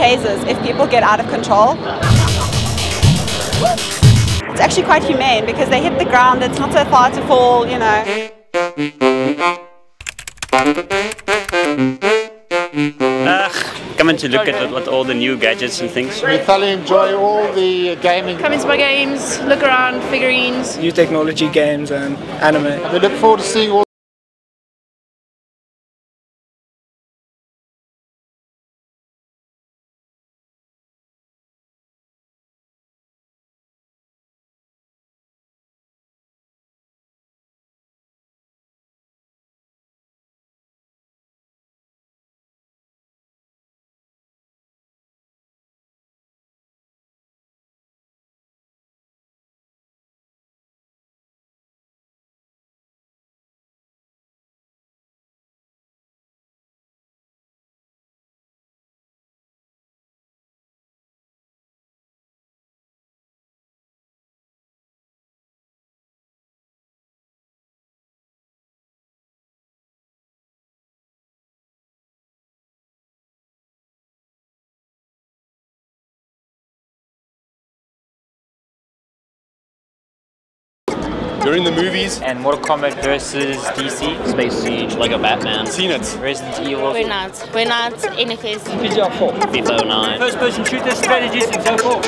Tasers if people get out of control. It's actually quite humane because they hit the ground, it's not so far to fall, you know. Coming to look at all the new gadgets and things. We thoroughly enjoy all the gaming. Come into my games, look around, figurines. New technology games and anime. We look forward to seeing all during the movies. And Mortal Kombat versus DC. Space Siege, Lego Batman. Seen it. Resident Evil. We're not NFS. FIFA 4. FIFA 09. First person shooter strategies and so forth.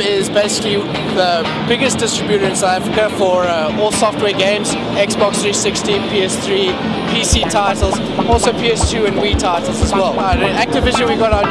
Is basically the biggest distributor in South Africa for all software games, Xbox 360, PS3, PC titles, also PS2 and Wii titles as well. In Activision we got our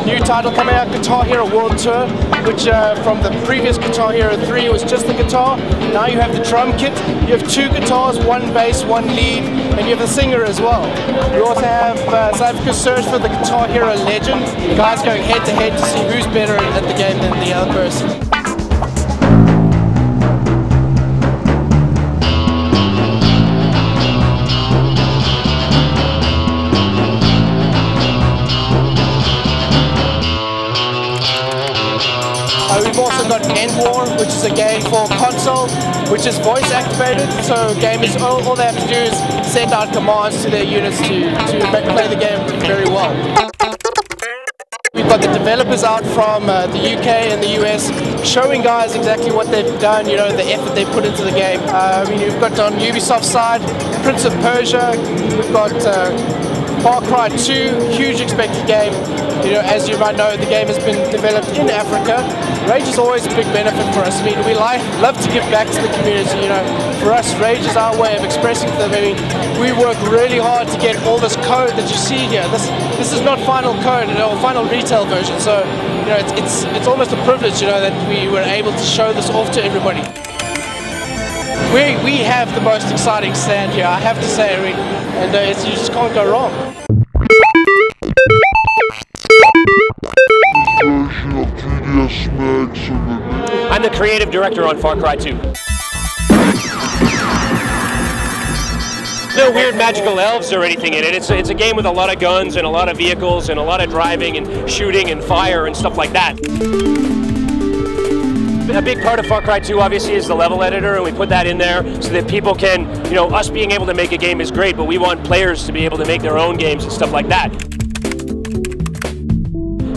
new title coming out, Guitar Hero World Tour, which from the previous Guitar Hero 3 was just the guitar. Now you have the drum kit, you have 2 guitars, 1 bass, 1 lead, and you have the singer as well. We also have South Africa's search for the Guitar Hero Legend, guys going head to head to see who's better at the game than the other person. We've also got End War, which is a game for console, which is voice activated, so gamers, all they have to do is send out commands to their units to play the game very well. We've got the developers out from the UK and the US showing guys exactly what they've done, you know, the effort they put into the game. I mean, we've got on Ubisoft's side, Prince of Persia, we've got Far Cry 2, huge expected game. You know, as you might know, the game has been developed in Africa. rAge is always a big benefit for us. I mean, we love to give back to the community, you know. For us, rAge is our way of expressing to them. I mean, we work really hard to get all this code that you see here. This is not final code, you know, final retail version. So, you know, it's almost a privilege, you know, that we were able to show this off to everybody. We have the most exciting stand here, I have to say, I mean, and you just can't go wrong. I'm the creative director on Far Cry 2. No weird magical elves or anything in it. It's a game with a lot of guns and a lot of vehicles and a lot of driving and shooting and fire and stuff like that. A big part of Far Cry 2 obviously is the level editor, and we put that in there so that people can, you know, us being able to make a game is great, but we want players to be able to make their own games and stuff like that.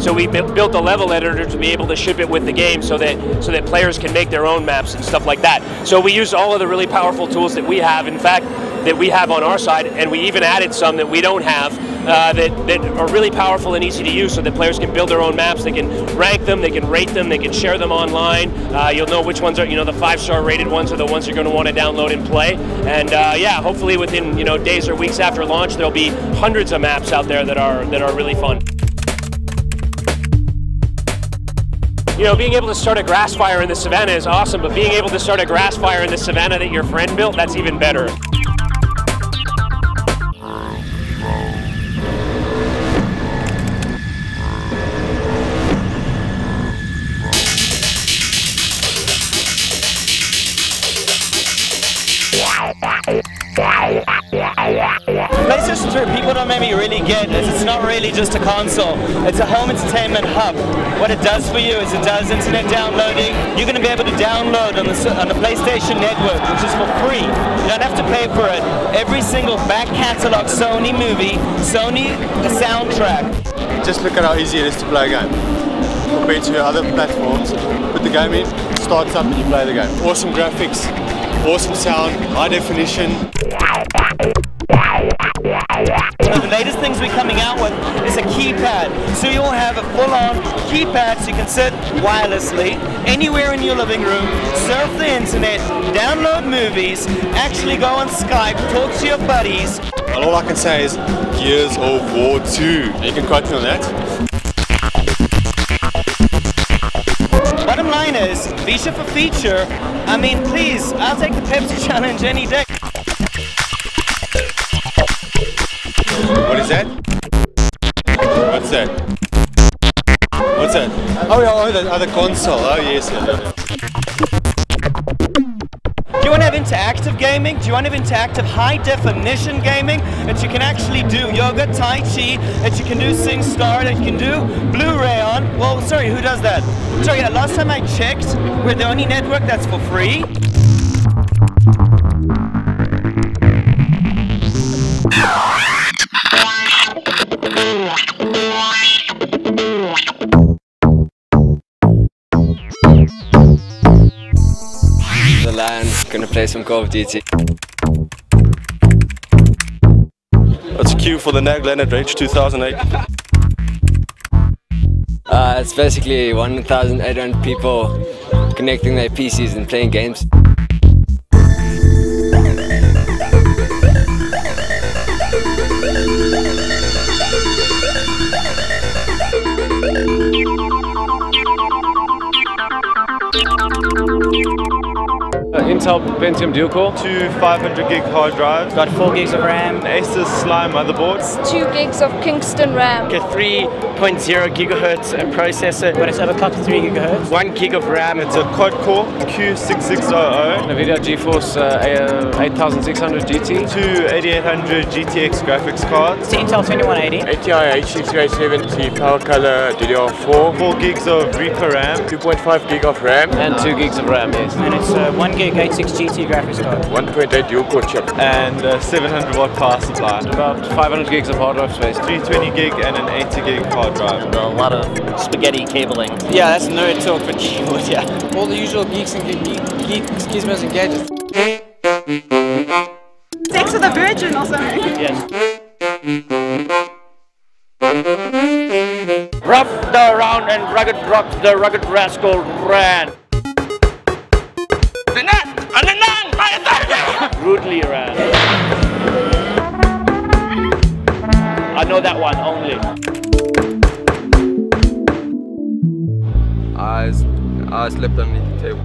So we built a level editor to be able to ship it with the game so that players can make their own maps and stuff like that. So we use all of the really powerful tools that we have, in fact, that we have on our side, and we even added some that we don't have that are really powerful and easy to use so that players can build their own maps. They can rank them, they can rate them, they can share them online. You'll know which ones are, you know, the 5-star rated ones are the ones you're going to want to download and play. And yeah, hopefully within, you know, days or weeks after launch, there'll be hundreds of maps out there that are really fun. You know, being able to start a grass fire in the savannah is awesome, but being able to start a grass fire in the savannah that your friend built, that's even better. PlayStation 3, people don't maybe really get is it's not really just a console. It's a home entertainment hub. What it does for you is it does internet downloading. You're going to be able to download on the PlayStation Network, which is for free. You don't have to pay for it. Every single back catalog Sony movie, Sony soundtrack. Just look at how easy it is to play a game compared to other platforms. Put the game in, starts up and you play the game. Awesome graphics, awesome sound, high definition. One of the latest things we're coming out with is a keypad. So you'll have a full-on keypad so you can sit wirelessly anywhere in your living room, surf the internet, download movies, actually go on Skype, talk to your buddies. Well, all I can say is Gears of War 2. You can quote me on that. Bottom line is, feature for feature, I mean, please, I'll take the Pepsi challenge any day. What is that? What's that? What's that? Oh yeah, oh, the other console. Oh yes. Do you want to have interactive gaming? Do you want to have interactive high definition gaming that you can actually do yoga, tai chi, that you can do SingStar, that you can do Blu-ray on? Well, sorry, who does that? Sorry, last time I checked, we're the only network that's for free. The Lion, gonna play some Call of Duty. It's a queue for the rAge 2008. It's basically 1,800 people connecting their PCs and playing games. Intel Pentium dual core. 2 500 gig hard drives. Got 4 gigs of RAM. Asus Slime motherboards. 2 gigs of Kingston RAM. A 3.0 gigahertz processor. But it's overclocked to 3 gigahertz. 1 gig of RAM. It's a quad core Q6600. NVIDIA GeForce 8600 GT. 2 8800 GTX graphics cards. It's Intel 2180. ATI H670 Power Color DDR4. 4 gigs of Reaper RAM. 2.5 gig of RAM. And 2 gigs of RAM, yes. And it's 1 gig 86 GT graphics card. 1.8 dual core chip. And 700 watt power supply. About 500 gigs of hard drive space. 320 gig and an 80 gig hard drive. A lot of spaghetti cabling. Yeah, that's nerd talk for sure, yeah. All the usual geeks and gizmos and gadgets. Sex with a virgin or something. Yes. Rough the round and rugged rock the rugged rascal ran. Rudely ran. I know that one only. I slept underneath the table.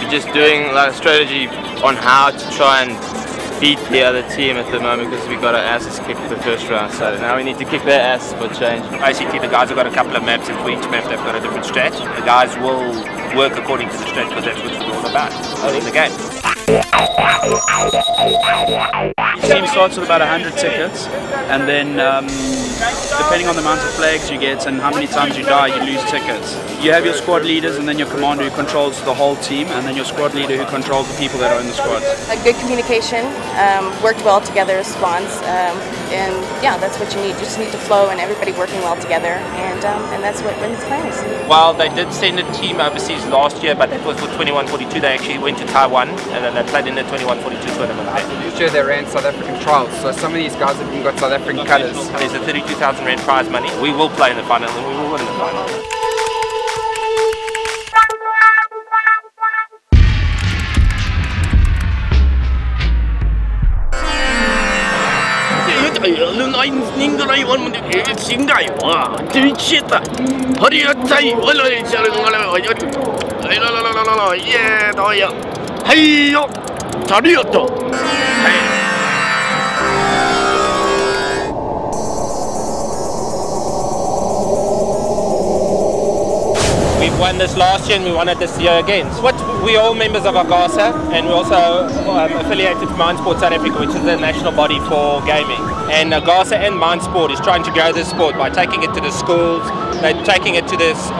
We're just doing like a strategy on how to try and beat the other team at the moment because we got our asses kicked the first round, so now we need to kick their ass for change. Basically the guys have got a couple of maps and for each map they've got a different strat. The guys will work according to the strat because that's what it's all about, owning the game. Each team starts with about 100 tickets, and then depending on the amount of flags you get and how many times you die, you lose tickets. You have your squad leaders and then your commander who controls the whole team, and then your squad leader who controls the people that are in the squads. A good communication, worked well together as squads, and yeah, that's what you need. You just need to flow and everybody working well together, and that's what wins players. Well, they did send a team overseas last year, but that was for 2142. They actually went to Taiwan and then they played in the 2142 tournament. This year they ran South African trials, so some of these guys have even got South African colours. There's a 32,000 rand prize money. We will play in the final and we will win in the final. You have to We've won this last year and we won it this year again. So we're all members of Agasa, and we're also affiliated to Mindsport South Africa, which is the national body for gaming. And Agasa and Mindsport is trying to grow this sport by taking it to the schools, they're taking it to this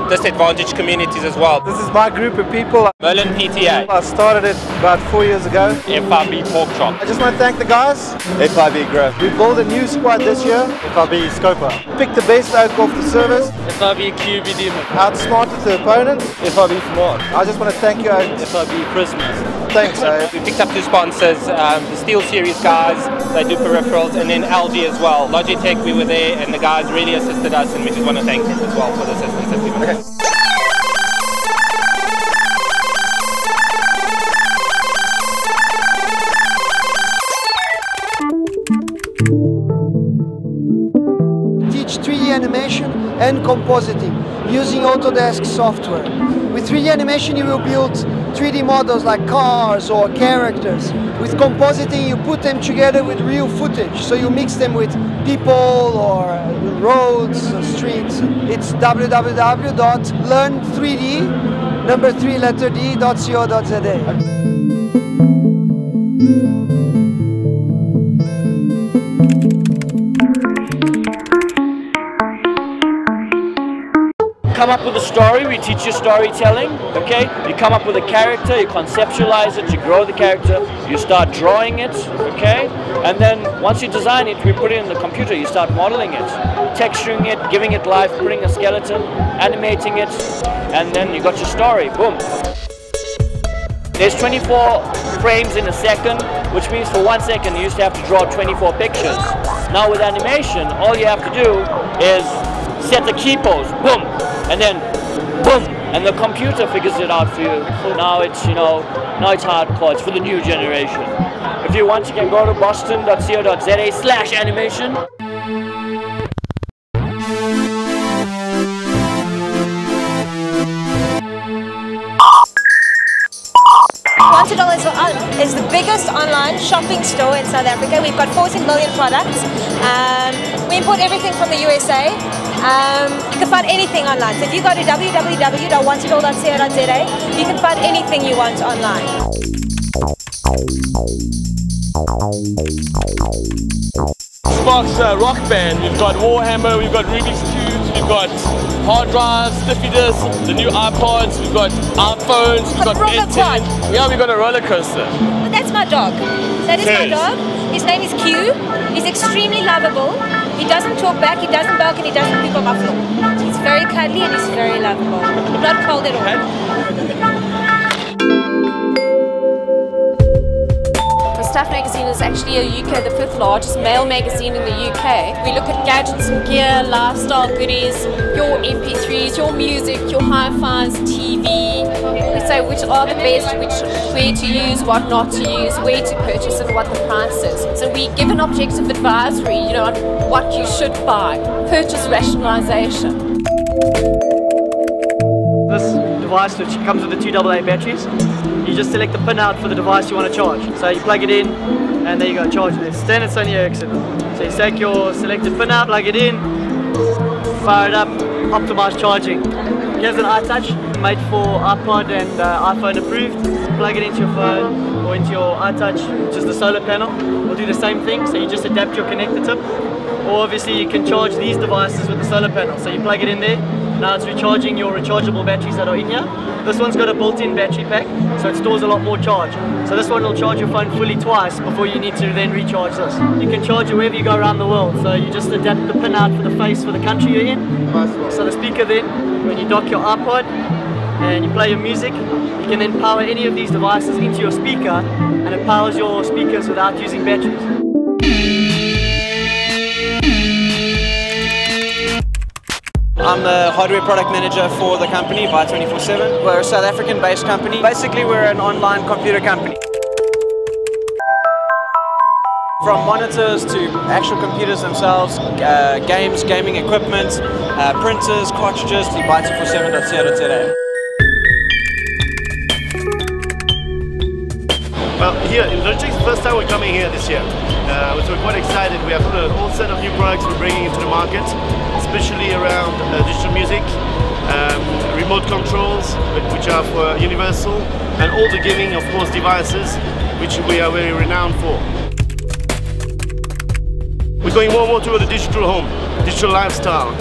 disadvantaged communities as well. This is my group of people. Merlin PTA. I started it about 4 years ago. FRB Pork Chop. I just want to thank the guys. FRB Grove. We built a new squad this year. FRB Scoper. Picked the best oak off the service. FRB QB Demon. Outsmarted the opponent. FRB Smart. I just want to thank you. FRB Christmas. Thanks. We picked up two sponsors, the Steel Series guys, they do peripherals, and then LG as well. Logitech, we were there, and the guys really assisted us, and we just want to thank them as well for the assistance that we've had. Teach 3D animation and compositing using Autodesk software. With 3D animation you will build 3D models like cars or characters. With compositing you put them together with real footage, so you mix them with people or roads or streets. It's www.learn3d.co.za. Come up with a story, we teach you storytelling, okay? You come up with a character, you conceptualize it, you grow the character, you start drawing it, okay? And then once you design it, we put it in the computer, you start modeling it, texturing it, giving it life, putting a skeleton, animating it, and then you got your story, boom. There's 24 frames in a second, which means for 1 second you used to have to draw 24 pictures. Now with animation, all you have to do is set the key pose, boom, and then boom, and the computer figures it out for you. So now it's, now it's hardcore, it's for the new generation. If you want, you can go to boston.co.za/animation. $1 is the biggest online shopping store in South Africa. We've got 14 million products. We import everything from the USA. You can find anything online. So if you go to www.wantedall.co.za, you can find anything you want online. Sparks Rock Band, we've got Warhammer, we've got Rubik's Cubes, we've got hard drives, stiffy disks, the new iPods, we've got iPhones, we've got N10. Yeah, we've got a roller coaster. But that's my dog. That is my dog. His name is Q. He's extremely lovable. He doesn't talk back, he doesn't bark, and he doesn't poop on my floor. He's very cuddly and he's very lovable. Not cold at all. Stuff Magazine is actually the 5th largest male magazine in the UK. We look at gadgets and gear, lifestyle goodies, your MP3s, your music, your hi-fis, TV. We say which are the best, where to use, what not to use, where to purchase and what the price is. So we give an objective advisory, on what you should buy. Purchase rationalization. This device, which comes with the 2 AA batteries, you just select the pin out for the device you want to charge. So you plug it in, and there you go, charge it. It's 10 Sony Ericsson. So you take your selected pin out, plug it in, fire it up, optimize charging. Here's an iTouch, made for iPod and iPhone approved. Plug it into your phone or into your iTouch, which is the solar panel. We'll do the same thing, so you just adapt your connector tip. Or obviously you can charge these devices with the solar panel. So you plug it in there, now it's recharging your rechargeable batteries that are in here. This one's got a built-in battery pack, so it stores a lot more charge. So this one will charge your phone fully twice before you need to then recharge this. You can charge it wherever you go around the world, so you just adapt the pin out for the face for the country you're in. So the speaker then, when you dock your iPod and you play your music, you can then power any of these devices into your speaker, and it powers your speakers without using batteries. I'm the hardware product manager for the company, Buy 24/7. We're a South African-based company. Basically, we're an online computer company. From monitors to actual computers themselves, games, gaming equipment, printers, cartridges, to buy247.co.za. Well, here in rAge, it's the first time we're coming here this year. So we're quite excited. We have a whole set of new products we're bringing into the market, especially around digital music, remote controls, which are for universal, and all the gaming, of course, devices, which we are very renowned for. We're going more and more toward the digital home, digital lifestyle.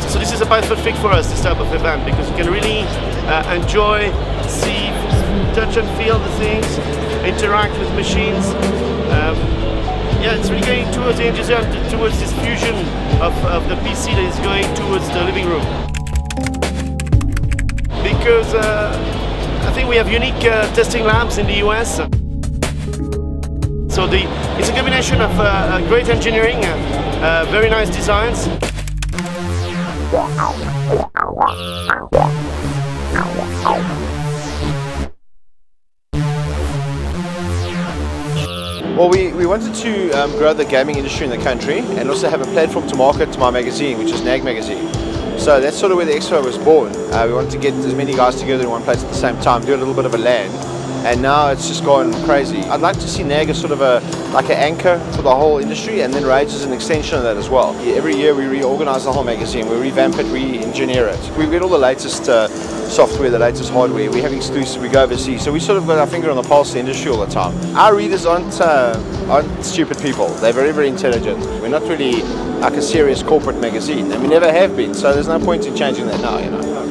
So this is a perfect fit for us, this type of event, because you can really enjoy, see, touch and feel the things, interact with machines. Yeah, it's really going towards the enthusiasm, towards this fusion of the PC that is going towards the living room. Because I think we have unique testing labs in the US. So it's a combination of great engineering, very nice designs. Well, we wanted to grow the gaming industry in the country and also have a platform to market my magazine, which is rAge magazine. So that's sort of where the expo was born. We wanted to get as many guys together in one place at the same time, do a little bit of a LAN, and now it's just gone crazy. I'd like to see rAge as sort of like an anchor for the whole industry, and then rAge is an extension of that as well. Every year we reorganize the whole magazine, we revamp it, re-engineer it. We get all the latest software, the latest hardware, we have exclusive, we go overseas, so we sort of got our finger on the pulse of the industry all the time. Our readers aren't stupid people, they're very, very intelligent. We're not really like a serious corporate magazine, and we never have been, so there's no point in changing that now,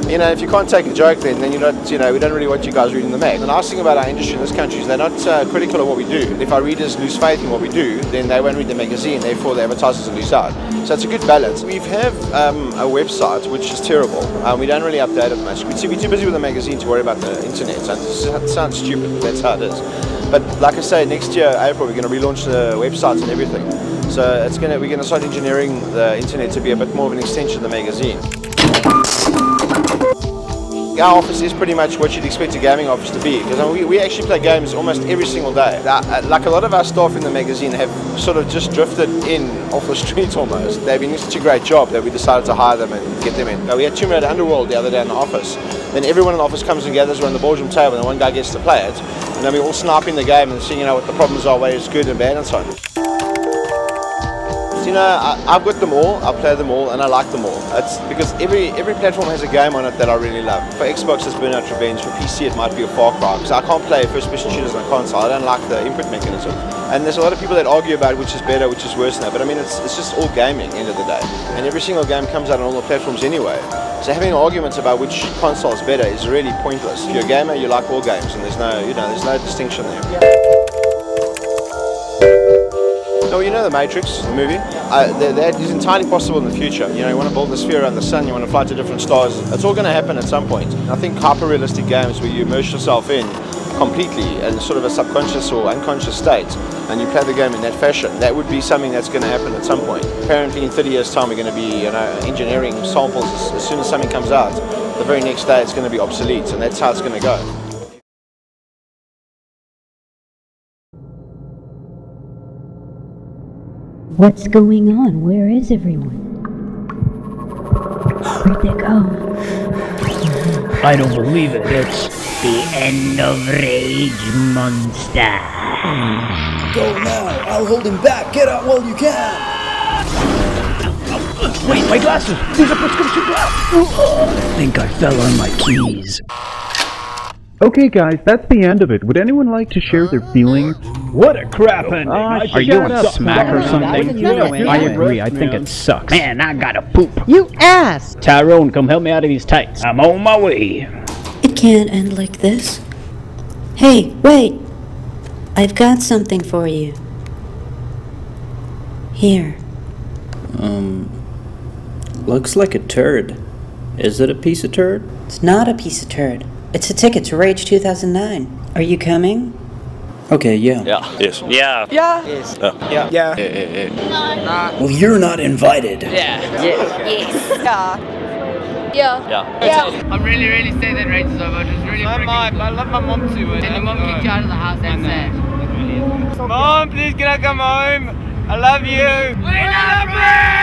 You know, if you can't take a joke then you're not, we don't really want you guys reading the mag. The nice thing about our industry in this country is they're not critical of what we do. If our readers lose faith in what we do, then they won't read the magazine, therefore the advertisers will lose out. So it's a good balance. We have a website which is terrible. We don't really update it much. We're too busy with the magazine to worry about the internet. So it sounds stupid, but that's how it is. But like I say, next year, April, we're going to relaunch the websites and everything. So we're going to start engineering the internet to be a bit more of an extension of the magazine. Our office is pretty much what you'd expect a gaming office to be, because we actually play games almost every single day. Like a lot of our staff in the magazine have sort of just drifted in off the streets almost. They've been doing such a great job that we decided to hire them and get them in. We had Tomb Raider Underworld the other day in the office. Then everyone in the office comes and gathers around the boardroom table, and one guy gets to play it. And then we all sniping the game and seeing what the problems are, where it's good and bad and so on. I've got them all, I play them all, and I like them all. It's because every platform has a game on it that I really love. For Xbox it's Burnout Revenge, for PC it might be a Far Cry, because I can't play first-person shooters on a console. I don't like the input mechanism. And there's a lot of people that argue about which is better, which is worse now, but I mean it's just all gaming at the end of the day. And every single game comes out on all the platforms anyway. So having arguments about which console is better is really pointless. If you're a gamer, you like all games, and there's no distinction there. No, you know The Matrix, the movie? That is entirely possible in the future. You want to build a sphere around the sun, you want to fly to different stars. It's all going to happen at some point. I think hyper-realistic games where you immerse yourself in completely in sort of a subconscious or unconscious state, and you play the game in that fashion, that would be something that's going to happen at some point. Apparently in 30 years' time we're going to be engineering samples as soon as something comes out. The very next day it's going to be obsolete, and that's how it's going to go. What's going on? Where is everyone? Where'd they go? I don't believe it. It's the end of rAge, monster. Go now. I'll hold him back. Get out while you can. Wait, my glasses. These are prescription glasses. I think I fell on my keys. Okay guys, that's the end of it. Would anyone like to share their feelings? What a crap ending! Are you on smack or something? I agree, I think it sucks. Man, I gotta poop. You ass! Tyrone, come help me out of these tights. I'm on my way. It can't end like this. Hey, wait! I've got something for you. Here. Looks like a turd. Is it a piece of turd? It's not a piece of turd. It's a ticket to rAge 2009. Are you coming? Okay, yeah. Yeah. Yes. Yeah. Yeah. Yes. Yeah. Yeah. Well, you're not invited. Yeah. Yes. Yeah. Yeah. I'm really sad that rAge is over. It was really freaking cool. I love my mom too. And the mom kicked you out of the house, that's sad. Mom, please can I come home? I love you. We love you!